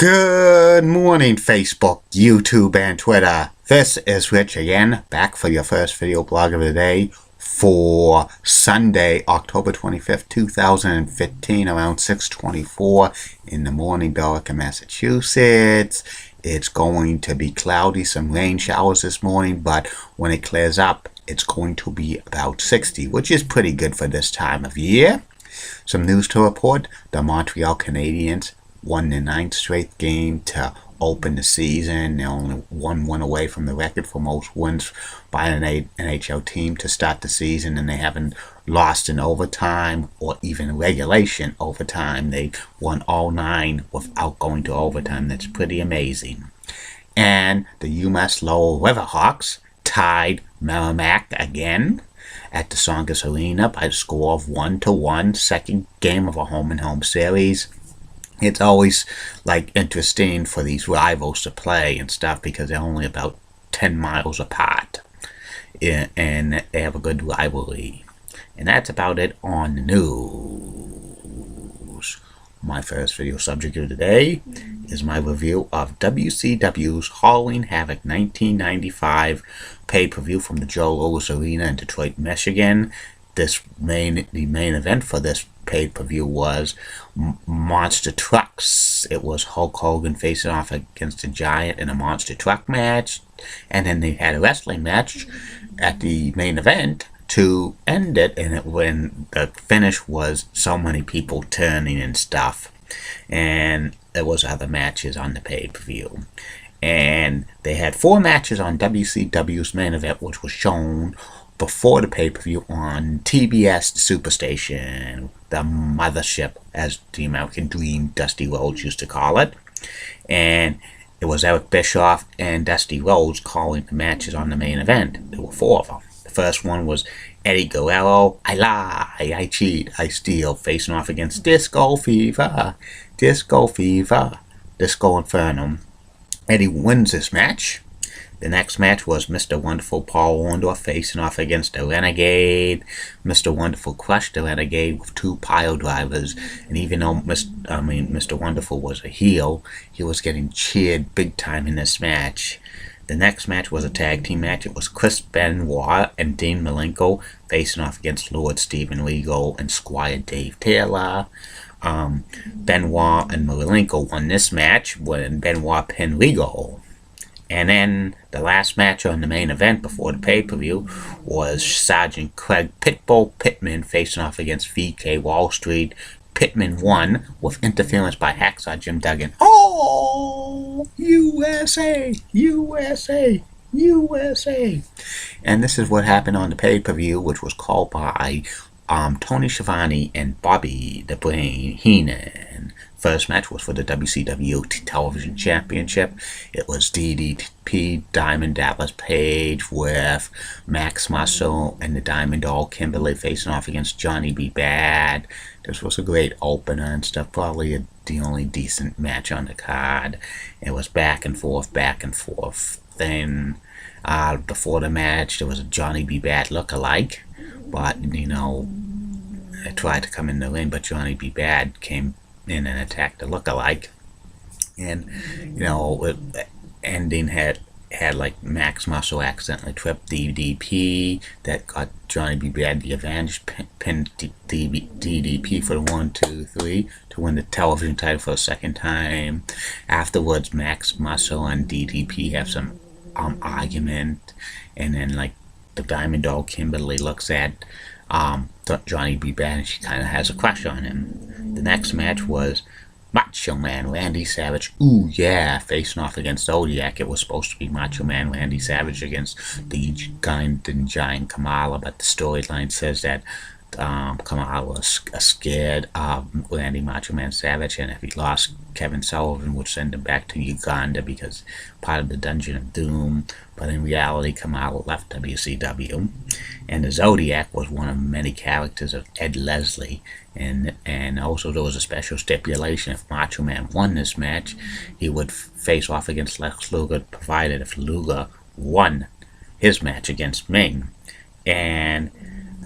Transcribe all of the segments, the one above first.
Good morning, Facebook, YouTube, and Twitter. This is Rich again, back for your first video blog of the day for Sunday, October 25th, 2015, around 6:24 in the morning, Billerica, Massachusetts. It's going to be cloudy, some rain showers this morning, but when it clears up, it's going to be about 60, which is pretty good for this time of year. Some news to report: the Montreal Canadiens won their 9th straight game to open the season. They're only one win away from the record for most wins by an NHL team to start the season, and they haven't lost in overtime or even regulation overtime. They won all 9 without going to overtime. That's pretty amazing. And the UMass Lowell Riverhawks tied Merrimack again at the Songus Arena by a score of 1-1, second game of a home-and-home series. It's always interesting for these rivals to play and stuff because they're only about 10 miles apart, and they have a good rivalry. And that's about it on the news. My first video subject of the day is my review of WCW's Halloween Havoc 1995 pay-per-view from the Joe Louis Arena in Detroit, Michigan. The main event for this pay-per-view was Monster Trucks. It was Hulk Hogan facing off against a Giant in a Monster Truck match, and then they had a wrestling match at the main event to end it, and when the finish was so many people turning and stuff, and there was other matches on the pay-per-view. And they had 4 matches on WCW's main event, which was shown before the pay-per-view on TBS Superstation, the mothership, as the American Dream Dusty Rhodes used to call it. And it was Eric Bischoff and Dusty Rhodes calling the matches on the main event. There were 4 of them. The first one was Eddie Guerrero, I lie, I cheat, I steal, facing off against Disco Fever, Disco Inferno. Eddie wins this match. The next match was Mr. Wonderful Paul Orndorff facing off against the Renegade. Mr. Wonderful crushed the Renegade with 2 pile drivers, and even though Mr. Wonderful was a heel, he was getting cheered big time in this match. The next match was a tag team match. It was Chris Benoit and Dean Malenko facing off against Lord Steven Regal and Squire Dave Taylor. Benoit and Malenko won this match when Benoit pinned Regal. And then the last match on the main event before the pay-per-view was Sergeant Craig Pitbull Pittman facing off against VK Wall Street. Pittman won with interference by Hacksaw Jim Duggan. Oh, USA, USA, USA. And this is what happened on the pay-per-view, which was called by Tony Schiavone and Bobby the Brain Heenan. First match was for the WCW Television Championship. It was DDP Diamond Dallas Page with Max Muscle and the Diamond Doll Kimberly facing off against Johnny B. Bad. This was a great opener and stuff. Probably the only decent match on the card. It was back and forth. Then before the match, there was a Johnny B. Bad look-alike. But, I tried to come in the ring, but Johnny B. Bad came in and attacked the look-alike. And, ending had Max Muscle accidentally tripped DDP. That got Johnny B. Bad the advantage, pinned DDP for the 1, 2, 3 to win the television title for the second time. Afterwards, Max Muscle and DDP have some argument, and then the Diamond Doll Kimberly looks at Johnny B. Bad, and she kind of has a crush on him. The next match was Macho Man Randy Savage, ooh yeah, facing off against Zodiac. It was supposed to be Macho Man Randy Savage against the Giant Kamala, but the storyline says that Kamala was scared of Randy Macho Man Savage, and if he lost, Kevin Sullivan would send him back to Uganda because part of the Dungeon of Doom. But in reality, Kamala left WCW, and the Zodiac was one of many characters of Ed Leslie. And also there was a special stipulation: if Macho Man won this match, he would face off against Lex Luger, provided if Luger won his match against Ming. And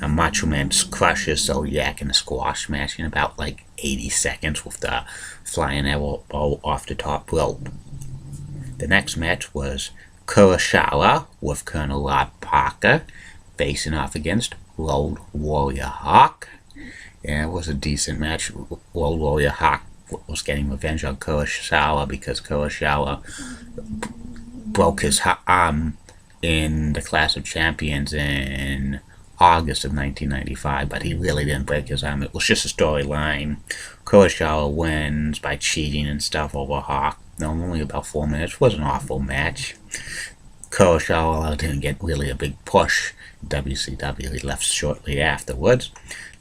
Macho Man crushes Zodiac in a squash match in about like 80 seconds with the flying elbow off the top rope. The next match was Kurosawa with Colonel Rob Parker facing off against Road Warrior Hawk. Yeah, it was a decent match. Road Warrior Hawk was getting revenge on Kurosawa because Kurosawa broke his arm in the Clash of Champions in August of 1995, but he really didn't break his arm. It was just a storyline. Kurosawa wins by cheating and stuff over Hawk. No, only about 4 minutes. It was an awful match. Kurosawa didn't get really a big push in WCW. He left shortly afterwards.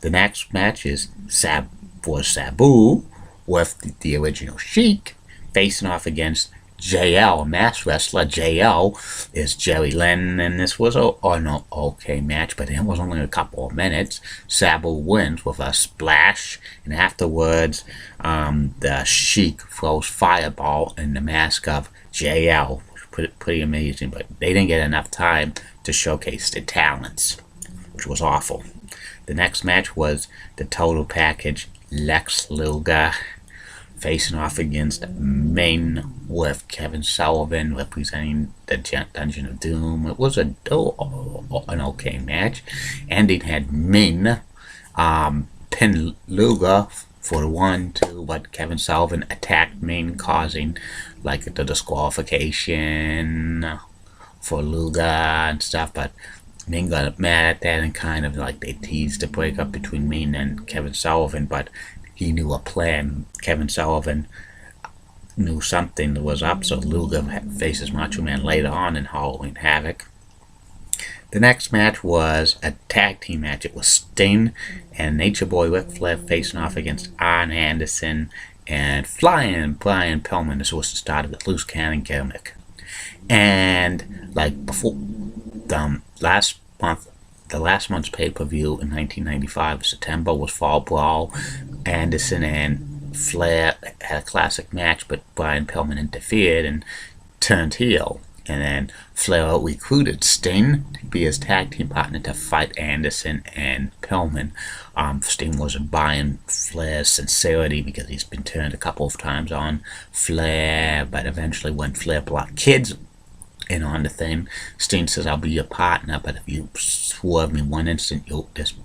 The next match is Sabu with the original Sheik facing off against JL, Mass Wrestler. JL is Jerry Lynn, and this was an okay match, but it was only a couple of minutes. Sabu wins with a splash, and afterwards, the Sheik throws Fireball in the mask of JL. Pretty amazing, but they didn't get enough time to showcase their talents, which was awful. The next match was the Total Package Lex Luger facing off against Ming with Kevin Sullivan representing the Dungeon of Doom. It was an okay match. Ending had Ming pin Luger for the 1-2, but Kevin Sullivan attacked Ming, causing like the disqualification for Luger and stuff, but Ming got mad at that and kind of like they teased the breakup between Ming and Kevin Sullivan, but he knew a plan. Kevin Sullivan knew something was up, so Luger faces Macho Man later on in Halloween Havoc. The next match was a tag team match. It was Sting and Nature Boy Ric Flair facing off against Arn Anderson and Flying Brian Pillman. This was the start of the loose cannon gimmick. And like before, the last month's pay-per-view in 1995, September, was Fall Brawl. Anderson and Flair had a classic match, but Brian Pillman interfered and turned heel. And then Flair recruited Sting to be his tag team partner to fight Anderson and Pillman. Sting wasn't buying Flair's sincerity because he's been turned a couple of times on Flair, but eventually when Flair brought kids in on the thing, Sting says, "I'll be your partner, but if you swerve me one instant, you'll just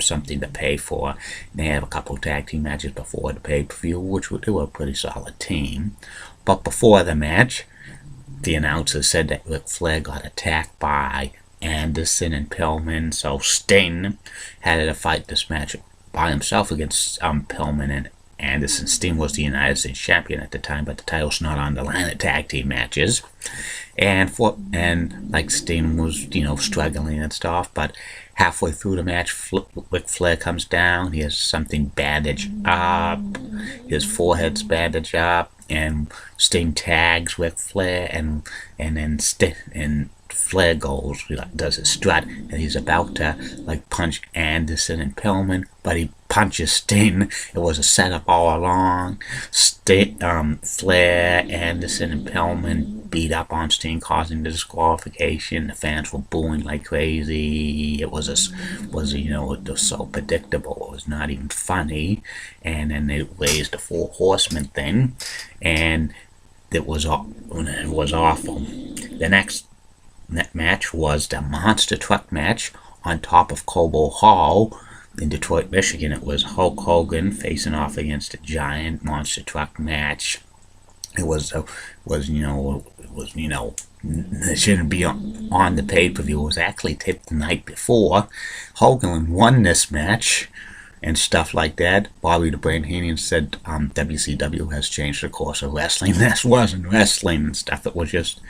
something to pay for." And they have a couple of tag team matches before the pay-per-view, which they were a pretty solid team. But before the match, the announcer said that Ric Flair got attacked by Anderson and Pillman, so Sting had to fight this match by himself against Pillman and Anderson. Sting was the United States champion at the time, but the title's not on the line at tag team matches. And like Sting was, struggling and stuff, but halfway through the match, Ric Flair comes down. He has something bandaged up. His forehead's bandaged up, and Sting tags Ric Flair, and then Flair does his strut, and he's about to punch Anderson and Pillman, but he punches Sting. It was a setup all along. Flair, Anderson, and Pillman beat up on Sting, causing the disqualification. The fans were booing like crazy. It was so predictable. It was not even funny. And then they raised the Four Horsemen thing, and it was awful. The next match was the Monster Truck match on top of Cobo Hall in Detroit, Michigan. It was Hulk Hogan facing off against a giant monster truck match. It shouldn't be on the pay-per-view. It was actually taped the night before. Hogan won this match and stuff like that. Bobby the Brain Heenan said WCW has changed the course of wrestling. This wasn't wrestling and stuff. It was just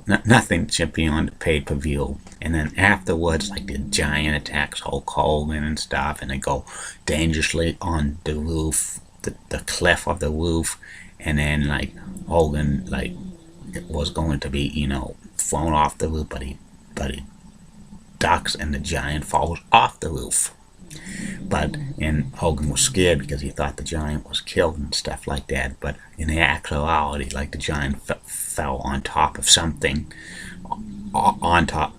nothing should be on the pay-per-view. And then afterwards, the giant attacks Hulk Hogan and stuff, and they go dangerously on the roof, the cliff of the roof, and then Hogan it was going to be thrown off the roof, but he ducks and the giant falls off the roof. And Hogan was scared because he thought the giant was killed and stuff like that. But in actuality, the giant fell on top of something, on top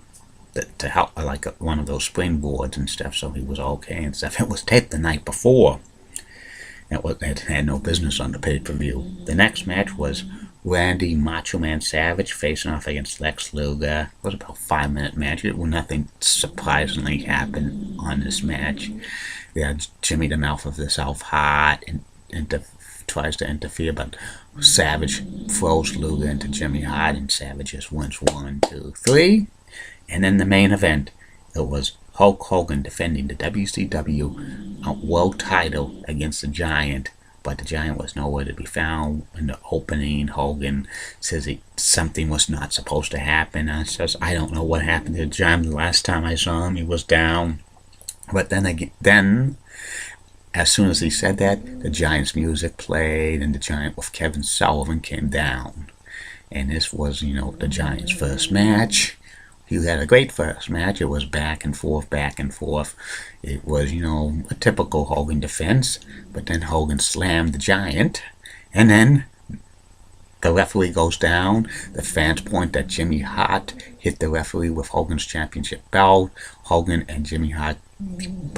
to help, like one of those springboards and stuff, so he was okay and stuff. It was taped the night before. It had no business on the pay-per-view. The next match was Randy Macho Man Savage facing off against Lex Luger. It was about a 5-minute match. Nothing surprisingly happened on this match. Yeah, Jimmy the Mouth of the South Hot and tries to interfere, but Savage throws Luger into Jimmy Hart, and Savage just wins 1, 2, 3. And then the main event, it was Hulk Hogan defending the WCW World title against the Giant, but the Giant was nowhere to be found. In the opening, Hogan says something was not supposed to happen. I says, I don't know what happened to the Giant. The last time I saw him, he was down. But then, as soon as he said that, the Giant's music played, and the Giant with Kevin Sullivan came down. And this was, the Giant's first match. He had a great first match. It was back and forth, back and forth. It was, a typical Hogan defense. But then Hogan slammed the Giant. And then the referee goes down. The fans point that Jimmy Hart hit the referee with Hogan's championship belt. Hogan and Jimmy Hart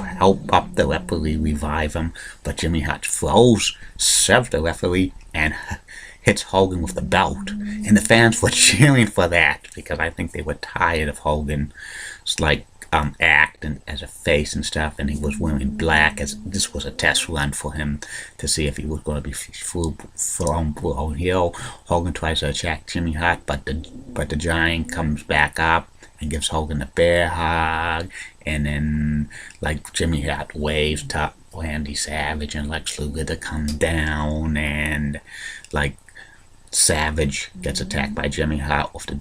help up the referee, revive him. But Jimmy Hart throws, serves the referee, and hits Hogan with the belt. And the fans were cheering for that, because I think they were tired of Hogan's acting as a face and stuff, and he was wearing black, as this was a test run for him to see if he was going to be thrown below heel. Hogan tries to attack Jimmy Hart, but the Giant comes back up and gives Hogan a bear hug, and then Jimmy Hart waves to Randy Savage and Lex Luger to come down, and Savage gets attacked by Jimmy Hart with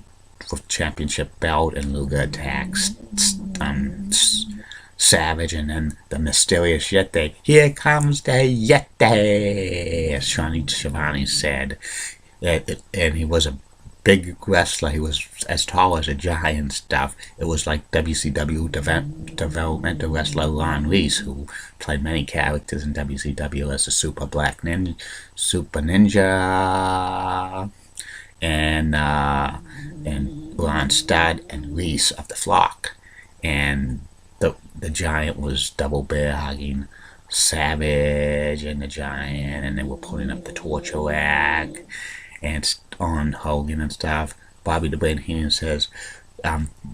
championship belt, and Luger attacks Savage, and then the mysterious Yeti. Here comes the Yeti, as Johnny Schiavone said. And he was a big wrestler. He was as tall as a giant stuff. It was like WCW developmental wrestler Ron Reese, who played many characters in WCW as the Super Ninja, and Ron Studd and Reese of the Flock. And the Giant was double bear hugging Savage and the Giant, and they were putting up the torture rack and on Hogan and stuff. Bobby the Brain Heenan says,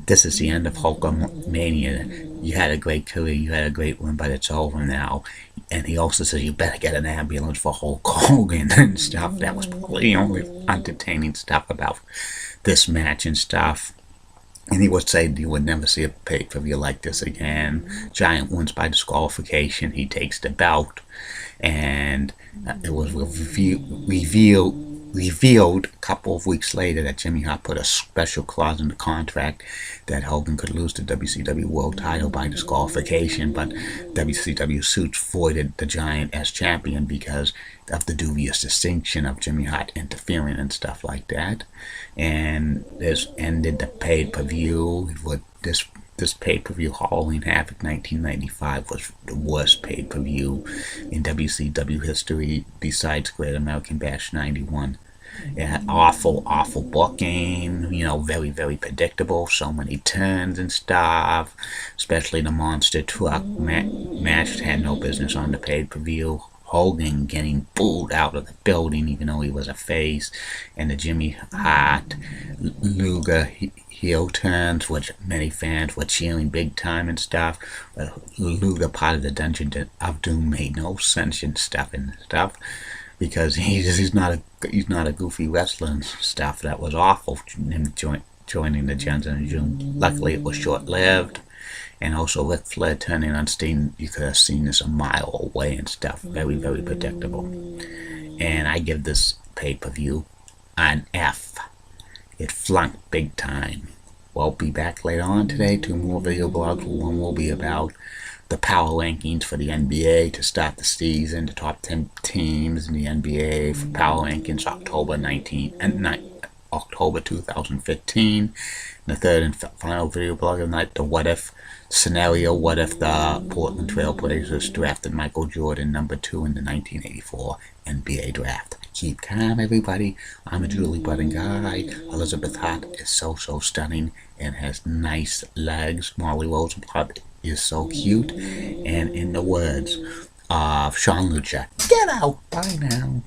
this is the end of Hulkamania. You had a great career, you had a great run, but it's over now. And he also says, you better get an ambulance for Hulk Hogan and stuff. That was probably the only entertaining stuff about this match and stuff. And he would say you would never see a pay-per-view like this again. Giant wins by disqualification. He takes the belt. And it was revealed a couple of weeks later that Jimmy Hart put a special clause in the contract that Hogan could lose the WCW World title by disqualification, but WCW suits voided the Giant as champion because of the dubious distinction of Jimmy Hart interfering and stuff like that. And this ended the pay-per-view. This pay-per-view, Halloween Havoc 1995, was the worst pay-per-view in WCW history besides Great American Bash 91. It had awful booking, very, very predictable, so many turns and stuff, especially the monster truck match had no business on the pay-per-view. Hogan getting booed out of the building even though he was a face, and the Jimmy Hart Luger heel turns, which many fans were cheering big time and stuff. Luger part of the Dungeon of Doom made no sense and stuff because he's not a goofy wrestler and stuff. That was awful, him joining the Dungeon of Doom. Luckily it was short-lived. And also Ric Flair turning on Steen, you could have seen this a mile away and stuff. Very, very predictable. And I give this pay-per-view an F. It flunked big time. We'll be back later on today. 2 more video blogs. One will be about the power rankings for the NBA to start the season. The top 10 teams in the NBA for power rankings October 2015. The third and final video blog of the night, the what if scenario. What if the Portland Trail Blazers drafted Michael Jordan number 2 in the 1984 NBA draft? Keep calm, everybody. I'm a Julie Budding guy. Elizabeth Hart is so stunning and has nice legs. Molly Rosenblatt is so cute. And in the words of Sean Lucia, get out. Bye now.